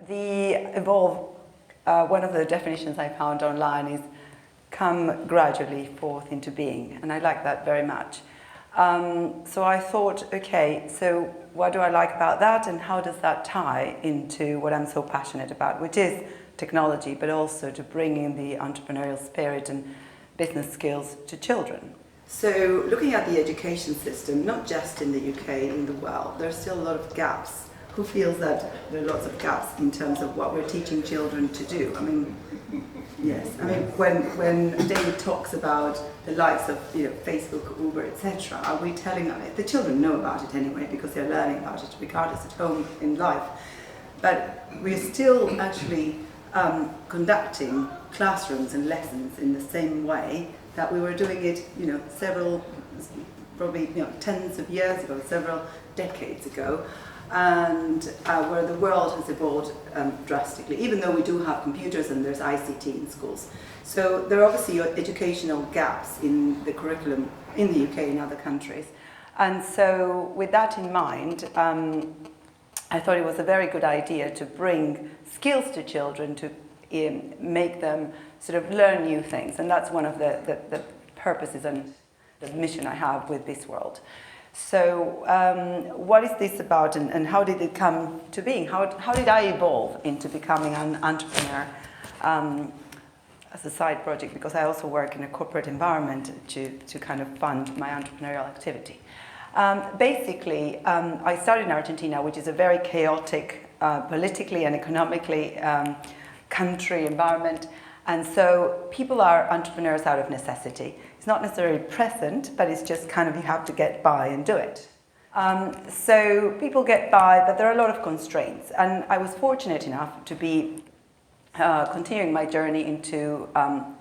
The evolve, one of the definitions I found online is come gradually forth into being, and I like that very much. So I thought, okay, so what do I like about that, and how does that tie into what I'm so passionate about, which is technology, but also to bring in the entrepreneurial spirit and business skills to children. So looking at the education system, not just in the UK, in the world, there's still a lot of gaps. Who feels that there are lots of gaps in terms of what we're teaching children to do? I mean, yes. I mean, when David talks about the likes of Facebook, Uber, etc., are we telling them it? The children know about it anyway because they're learning about it regardless at home in life. But we're still actually conducting classrooms and lessons in the same way that we were doing it, several, probably tens of years ago, several decades ago. And where the world has evolved drastically, even though we do have computers and there's ICT in schools. So there are obviously educational gaps in the curriculum in the UK and other countries. And so with that in mind, I thought it was a very good idea to bring skills to children to make them sort of learn new things. And that's one of the purposes and the mission I have with Bizworld. So what is this about, and how did it come to being? How did I evolve into becoming an entrepreneur as a side project? Because I also work in a corporate environment to kind of fund my entrepreneurial activity. Basically, I started in Argentina, which is a very chaotic politically and economically country environment. And so people are entrepreneurs out of necessity. It's not necessarily present, but it's just kind of you have to get by and do it. So people get by, but there are a lot of constraints. And I was fortunate enough to be continuing my journey into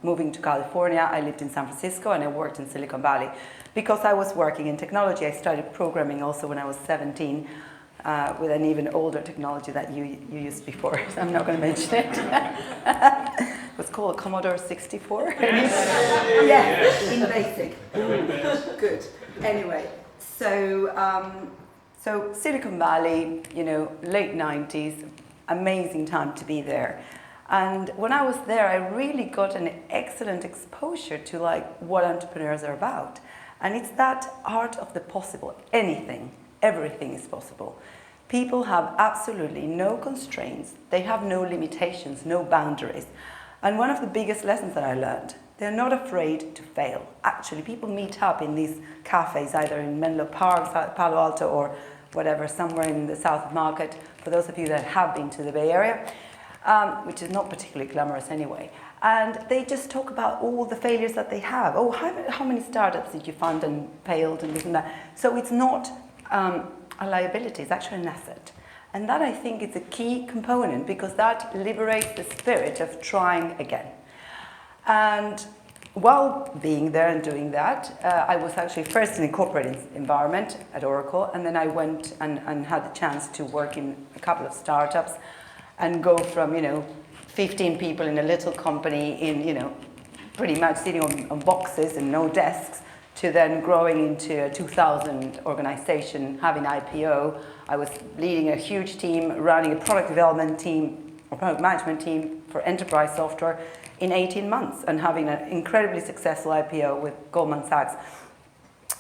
moving to California. I lived in San Francisco and I worked in Silicon Valley. Because I was working in technology, I started programming also when I was 17 with an even older technology that you used before. So I'm not going to mention it. It was called a Commodore 64. Yes, in BASIC. Good. Anyway, so Silicon Valley, late 90s, amazing time to be there. And when I was there, I really got an excellent exposure to what entrepreneurs are about. And it's that art of the possible. Anything, everything is possible. People have absolutely no constraints. They have no limitations, no boundaries. And one of the biggest lessons that I learned, they're not afraid to fail. Actually, people meet up in these cafes, either in Menlo Park, Palo Alto, or whatever, somewhere in the South of Market, for those of you that have been to the Bay Area, which is not particularly glamorous anyway. And they just talk about all the failures that they have. Oh, how many startups did you fund and failed and this and that? So it's not a liability, it's actually an asset. And that, I think, is a key component because that liberates the spirit of trying again. And while being there and doing that, I was actually first in a corporate environment at Oracle, and then I went and had the chance to work in a couple of startups and go from, 15 people in a little company in, pretty much sitting on boxes and no desks, to then growing into a 2,000 organization, having IPO. I was leading a huge team, running a product development team, or product management team for enterprise software in 18 months and having an incredibly successful IPO with Goldman Sachs.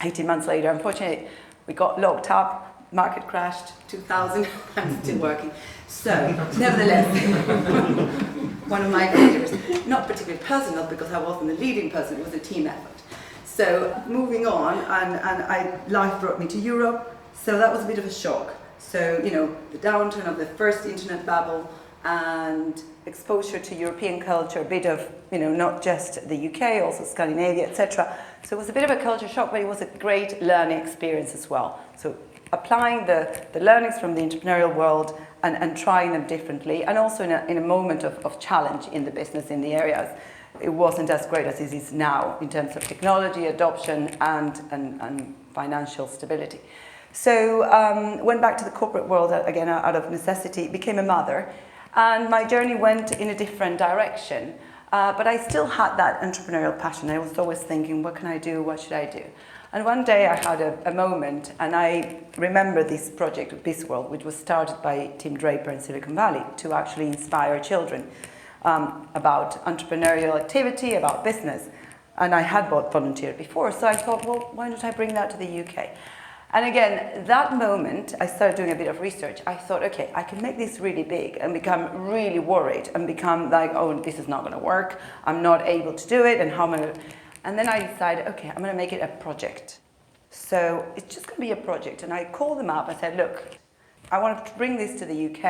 18 months later, unfortunately, we got locked up, market crashed, 2000, I'm still working. So, nevertheless, one of my failures, not particularly personal because I wasn't the leading person, it was a team effort. So moving on, and life brought me to Europe, so that was a bit of a shock. So, the downturn of the first internet bubble and exposure to European culture, a bit of, not just the UK, also Scandinavia, etc. So it was a bit of a culture shock, but it was a great learning experience as well. So applying the learnings from the entrepreneurial world and trying them differently, and also in a moment of challenge in the business in the areas. It wasn't as great as it is now in terms of technology adoption and financial stability. So went back to the corporate world again out of necessity, became a mother, and my journey went in a different direction. But I still had that entrepreneurial passion. I was always thinking, what can I do? What should I do? And one day I had a moment, and I remember this project of Bizworld, which was started by Tim Draper in Silicon Valley to actually inspire children about entrepreneurial activity, about business. And I had volunteered before, so I thought, well, why don't I bring that to the UK? And again, that moment, I started doing a bit of research. I thought, okay, I can make this really big and become really worried and become like, oh, this is not going to work. I'm not able to do it, and how am I going to... And then I decided, okay, I'm going to make it a project. So it's just going to be a project. And I called them up. I said, look, I want to bring this to the UK,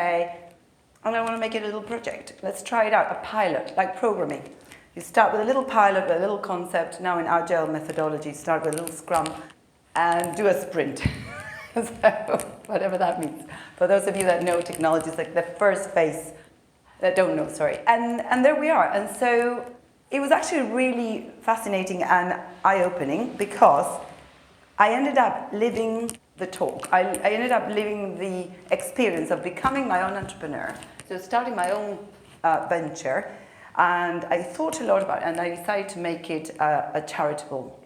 and I want to make it a little project. Let's try it out, a pilot, like programming. You start with a little pilot, with a little concept. Now in Agile methodology, start with a little Scrum, and do a sprint. So whatever that means. For those of you that know technology, it's like the first phase, that don't know, sorry. And there we are. And so it was actually really fascinating and eye-opening, because I ended up living the talk. I ended up living the experience of becoming my own entrepreneur. So starting my own venture. And I thought a lot about it, and I decided to make it a charitable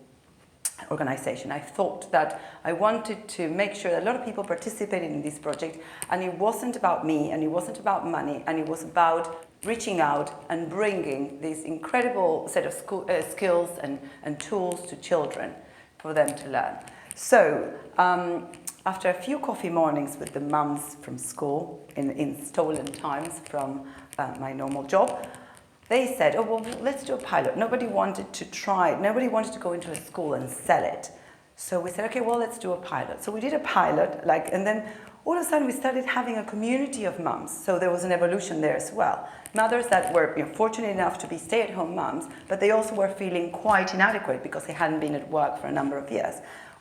organization. I thought that I wanted to make sure that a lot of people participated in this project, and it wasn't about me, and it wasn't about money, and it was about reaching out and bringing this incredible set of skills and tools to children for them to learn. So after a few coffee mornings with the mums from school in stolen times from my normal job, they said, oh, well, let's do a pilot. Nobody wanted to try it. Nobody wanted to go into a school and sell it. So we said, okay, well, let's do a pilot. So we did a pilot, and then all of a sudden we started having a community of mums. So there was an evolution there as well. Mothers that were fortunate enough to be stay-at-home mums, but they also were feeling quite inadequate because they hadn't been at work for a number of years.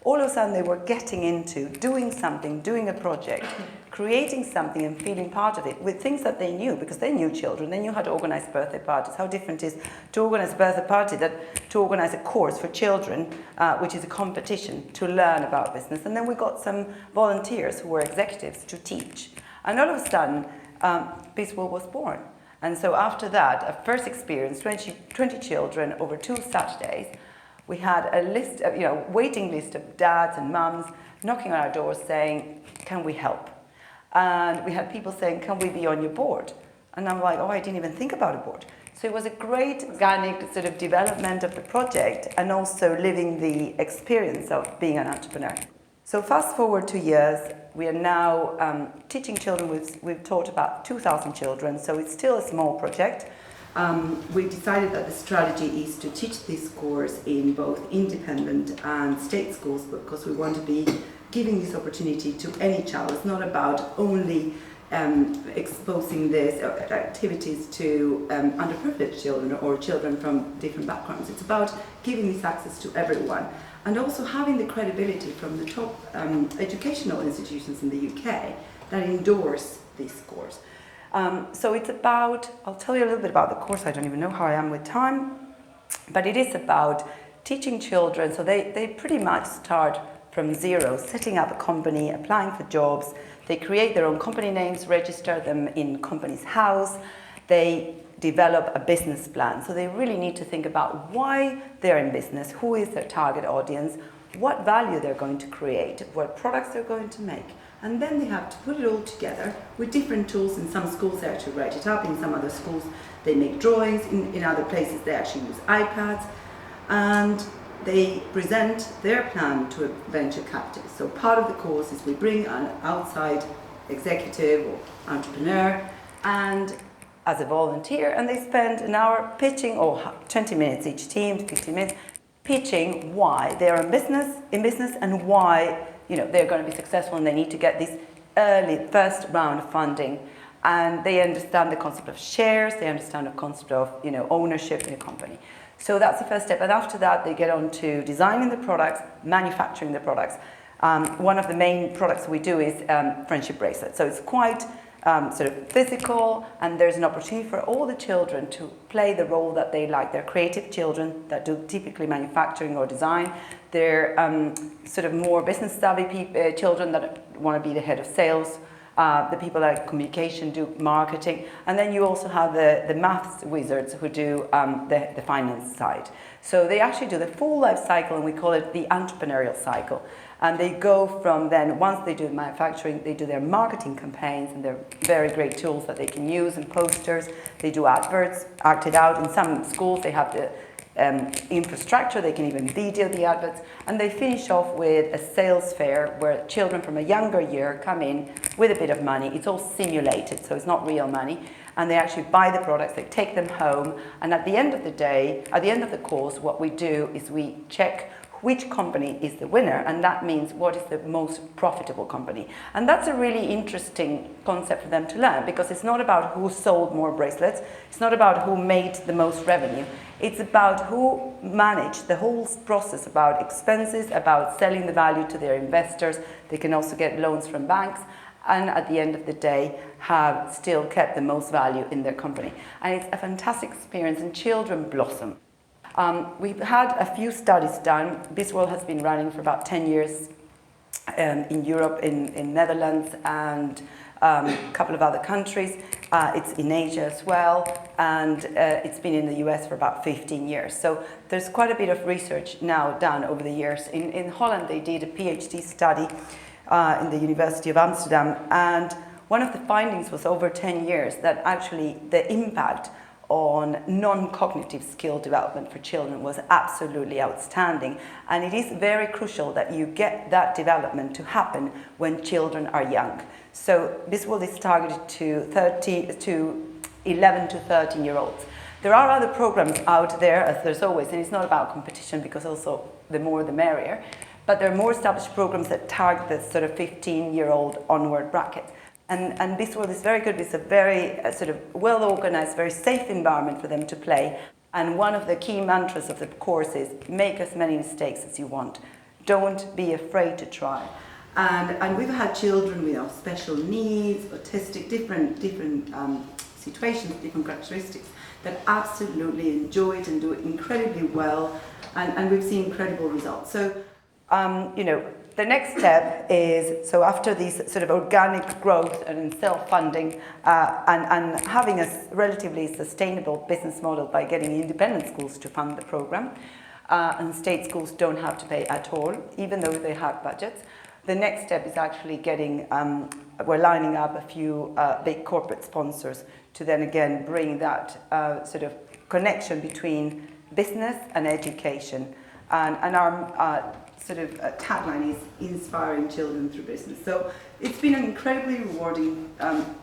All of a sudden they were getting into doing something, doing a project, creating something and feeling part of it with things that they knew, because they knew children. They knew how to organize birthday parties, how different it is to organize a birthday party that to organize a course for children, which is a competition to learn about business. And then we got some volunteers who were executives to teach. And all of a sudden, Bizworld was born. And so after that, a first experience, 20 children over 2 Saturdays, we had a list of, waiting list of dads and mums knocking on our doors saying, can we help? And we had people saying, can we be on your board? And I'm like, oh, I didn't even think about a board. So it was a great organic sort of development of the project, and also living the experience of being an entrepreneur. So fast forward 2 years, we are now teaching children. We've taught about 2,000 children, so it's still a small project. We decided that the strategy is to teach this course in both independent and state schools, because we want to be giving this opportunity to any child. It's not about only exposing these activities to underprivileged children or children from different backgrounds. It's about giving this access to everyone, and also having the credibility from the top educational institutions in the UK that endorse this course. So it's about, I'll tell you a little bit about the course. I don't even know how I am with time, but it is about teaching children. So they pretty much start from zero, setting up a company, applying for jobs. They create their own company names, register them in Companies House. They develop a business plan. So they really need to think about why they're in business, who is their target audience, what value they're going to create, what products they're going to make. And then they have to put it all together with different tools. In some schools they actually write it up, in some other schools they make drawings, in other places they actually use iPads, and they present their plan to a venture capitalist. So part of the course is we bring an outside executive or entrepreneur and as a volunteer, and they spend an hour pitching, or 20 minutes each team, 15 minutes, pitching why they're in business and why they're going to be successful, and they need to get this early first round of funding. And they understand the concept of shares, they understand the concept of ownership in a company. So that's the first step. And after that, they get on to designing the products, manufacturing the products. One of the main products we do is friendship bracelets. So it's quite sort of physical, and there's an opportunity for all the children to play the role that they like. They're creative children that do typically manufacturing or design. They're sort of more business savvy children that want to be the head of sales. The people like communication do marketing, and then you also have the maths wizards who do the finance side. So they actually do the full life cycle, and we call it the entrepreneurial cycle. And they go from then, once they do manufacturing, they do their marketing campaigns, and they're very great tools that they can use, and posters. They do adverts, act it out. In some schools, they have the infrastructure, they can even video the adverts, and they finish off with a sales fair where children from a younger year come in with a bit of money. It's all simulated, so it's not real money, and they actually buy the products, they take them home, and at the end of the day, at the end of the course, what we do is we check which company is the winner, and that means what is the most profitable company. And that's a really interesting concept for them to learn, because it's not about who sold more bracelets, it's not about who made the most revenue, it's about who managed the whole process, about expenses, about selling the value to their investors. They can also get loans from banks, and at the end of the day have still kept the most value in their company. And it's a fantastic experience, and children blossom. We've had a few studies done. Bizworld has been running for about 10 years in Europe, in Netherlands, and a couple of other countries. It's in Asia as well, and it's been in the US for about 15 years. So there's quite a bit of research now done over the years. In Holland, they did a PhD study in the University of Amsterdam, and one of the findings was over 10 years that actually the impact on non-cognitive skill development for children was absolutely outstanding. And it is very crucial that you get that development to happen when children are young. So this is targeted to 11 to 13-year-olds. There are other programs out there, as there's always, and it's not about competition, because also the more the merrier, but there are more established programs that target the sort of 15-year-old onward bracket. And Bizworld is very good. It's a very sort of well-organized, very safe environment for them to play. And one of the key mantras of the course is, make as many mistakes as you want. Don't be afraid to try. And we've had children with special needs, autistic, different situations, different characteristics, that absolutely enjoy it and do it incredibly well. And we've seen incredible results. So, the next step is, so after these sort of organic growth and self-funding and having a relatively sustainable business model by getting independent schools to fund the program, and state schools don't have to pay at all, even though they have budgets. The next step is actually getting, we're lining up a few big corporate sponsors to then again bring that sort of connection between business and education. And our sort of tagline is inspiring children through business. So it's been an incredibly rewarding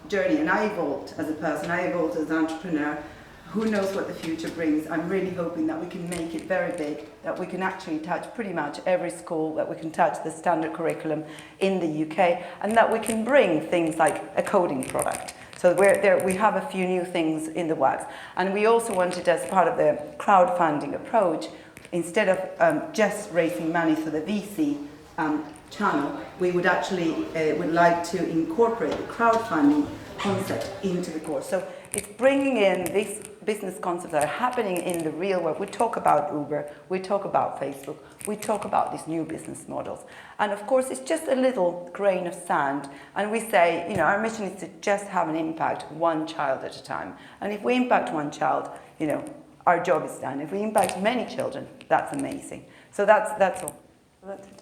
journey, and I evolved as a person, I evolved as an entrepreneur. Who knows what the future brings? I'm really hoping that we can make it very big, that we can actually touch pretty much every school, that we can touch the standard curriculum in the UK, and that we can bring things like a coding product. So we have a few new things in the works. And we also wanted, as part of the crowdfunding approach, instead of just raising money for the VC channel, we would actually would like to incorporate the crowdfunding concept into the course. So it's bringing in these business concepts that are happening in the real world. We talk about Uber, we talk about Facebook, we talk about these new business models. And of course, it's just a little grain of sand. And we say, our mission is to just have an impact one child at a time. And if we impact one child, our job is done. If we impact many children, that's amazing. So that's all. That's it.